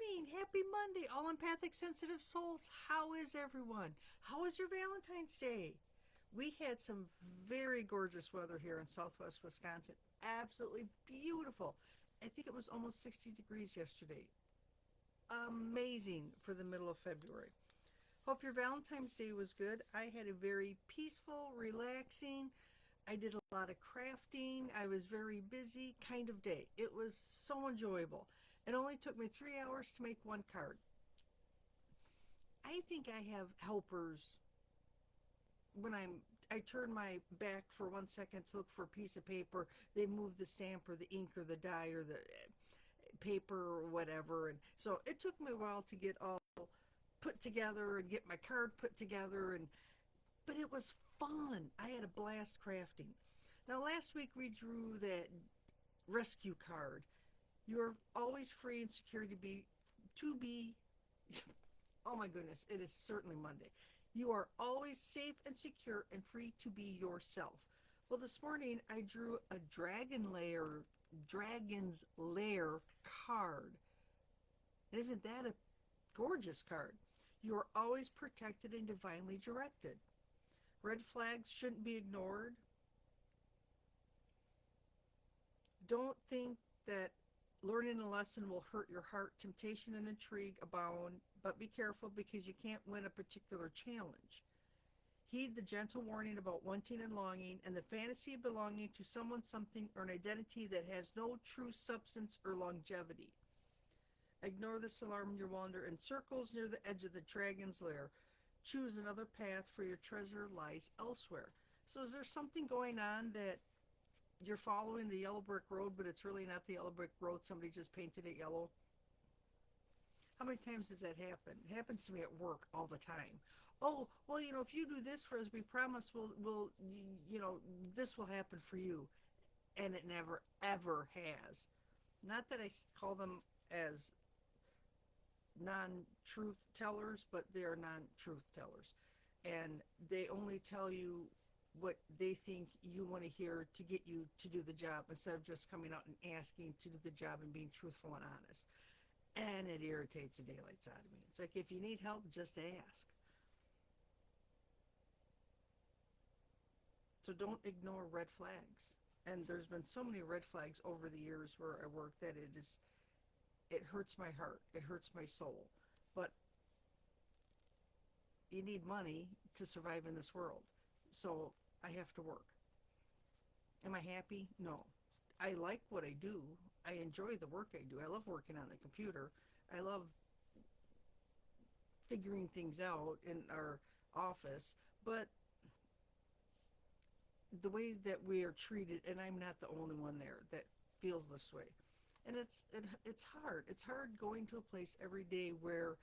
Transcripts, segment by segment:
morning. Happy Monday, all empathic, sensitive souls. How is everyone? How was your Valentine's Day? We had some very gorgeous weather here in southwest Wisconsin. Absolutely beautiful. I think it was almost 60 degrees yesterday. Amazing for the middle of February. Hope your Valentine's Day was good. I had a very peaceful, relaxing, I did a lot of crafting. I was very busy kind of day. It was so enjoyable. It only took me 3 hours to make one card. I think I have helpers when I turn my back for 1 second to look for a piece of paper. They move the stamp or the ink or the dye or the paper or whatever. And so it took me a while to get all put together and get my card put together. And but it was fun. I had a blast crafting. Now last week we drew that rescue card. You're always free and secure to be oh my goodness, it is certainly Monday. You are always safe and secure and free to be yourself. Well, this morning I drew a dragon's lair card. And isn't that a gorgeous card? You are always protected and divinely directed. Red flags shouldn't be ignored. Don't think that learning a lesson will hurt your heart. Temptation and intrigue abound, but be careful because you can't win a particular challenge. Heed the gentle warning about wanting and longing and the fantasy of belonging to someone, something, or an identity that has no true substance or longevity. Ignore this alarm and you wander in circles near the edge of the dragon's lair. Choose another path, for your treasure lies elsewhere. So is there something going on that you're following the yellow brick road, but it's really not the yellow brick road? Somebody just painted it yellow. How many times does that happen? It happens to me at work all the time. Oh, well, if you do this for us, we promise we'll this will happen for you. And it never, ever has. Not that I call them as non-truth tellers, but they are non-truth tellers. And they only tell you what they think you want to hear to get you to do the job instead of just coming out and asking to do the job and being truthful and honest. And it irritates the daylights out of me. It's like, if you need help, just ask. So don't ignore red flags. And there's been so many red flags over the years where I work that it hurts my heart. It hurts my soul. But you need money to survive in this world. So I have to work. Am I happy? No. I like what I do. I enjoy the work I do. I love working on the computer. I love figuring things out in our office. But the way that we are treated, and I'm not the only one there that feels this way. And it's hard. It's hard going to a place every day where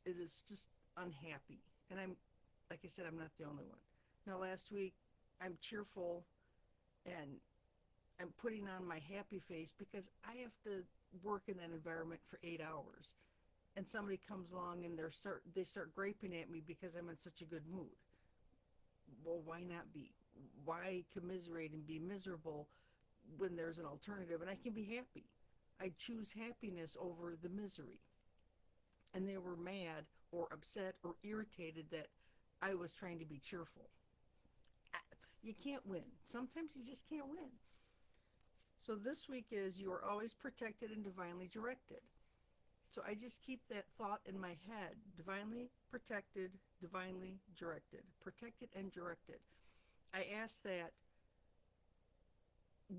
it is just unhappy. And like I said, I'm not the only one. Now, last week, I'm cheerful and I'm putting on my happy face because I have to work in that environment for 8 hours. And somebody comes along and they start griping at me because I'm in such a good mood. Well, why not be? Why commiserate and be miserable when there's an alternative and I can be happy? I choose happiness over the misery. And they were mad or upset or irritated that I was trying to be cheerful. You can't win. Sometimes you just can't win. So this week is, you are always protected and divinely directed. So I just keep that thought in my head. Divinely protected, divinely directed. Protected and directed. I ask that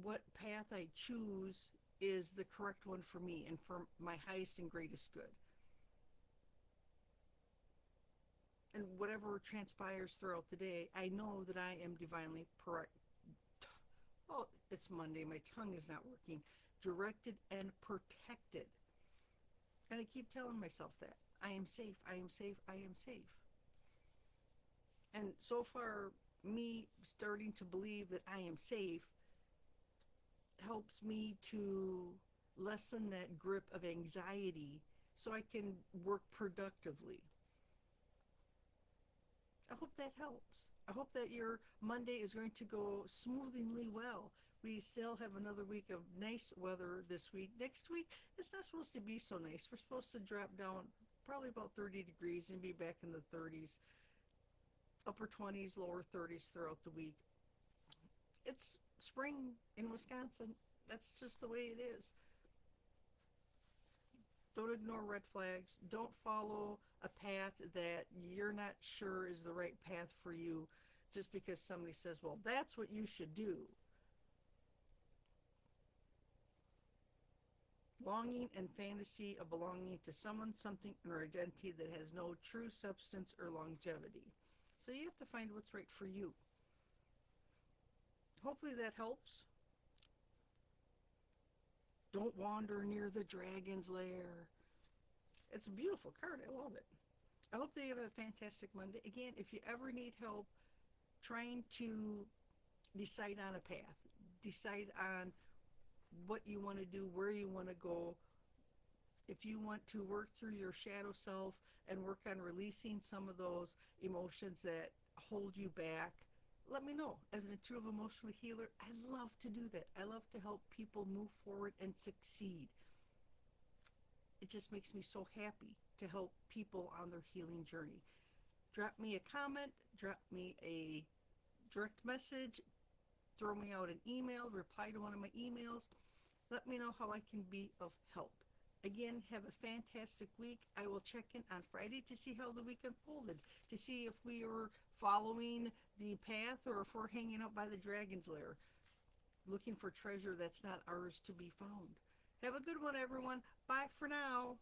what path I choose is the correct one for me and for my highest and greatest good. And whatever transpires throughout the day, I know that I am divinely it's Monday, my tongue is not working. Directed and protected. And I keep telling myself that. I am safe, I am safe, I am safe. And so far, me starting to believe that I am safe helps me to lessen that grip of anxiety so I can work productively. I hope that helps. I hope that your Monday is going to go smoothly well. We still have another week of nice weather this week. Next week, it's not supposed to be so nice. We're supposed to drop down probably about 30 degrees and be back in the 30s, upper 20s, lower 30s throughout the week. It's spring in Wisconsin. That's just the way it is. Don't ignore red flags. Don't follow a path that you're not sure is the right path for you just because somebody says, well, that's what you should do. Longing and fantasy of belonging to someone, something, or identity that has no true substance or longevity. So you have to find what's right for you. Hopefully that helps. Don't wander near the dragon's lair. It's a beautiful card. I love it. I hope that you have a fantastic Monday. Again, if you ever need help trying to decide on a path, decide on what you want to do, where you want to go, if you want to work through your shadow self and work on releasing some of those emotions that hold you back, let me know. As an intuitive emotional healer, I love to do that. I love to help people move forward and succeed. It just makes me so happy to help people on their healing journey. Drop me a comment, drop me a direct message, throw me out an email, reply to one of my emails. Let me know how I can be of help. Again, have a fantastic week. I will check in on Friday to see how the week unfolded, to see if we are following the path or if we're hanging out by the dragon's lair, looking for treasure that's not ours to be found. Have a good one, everyone. Bye for now.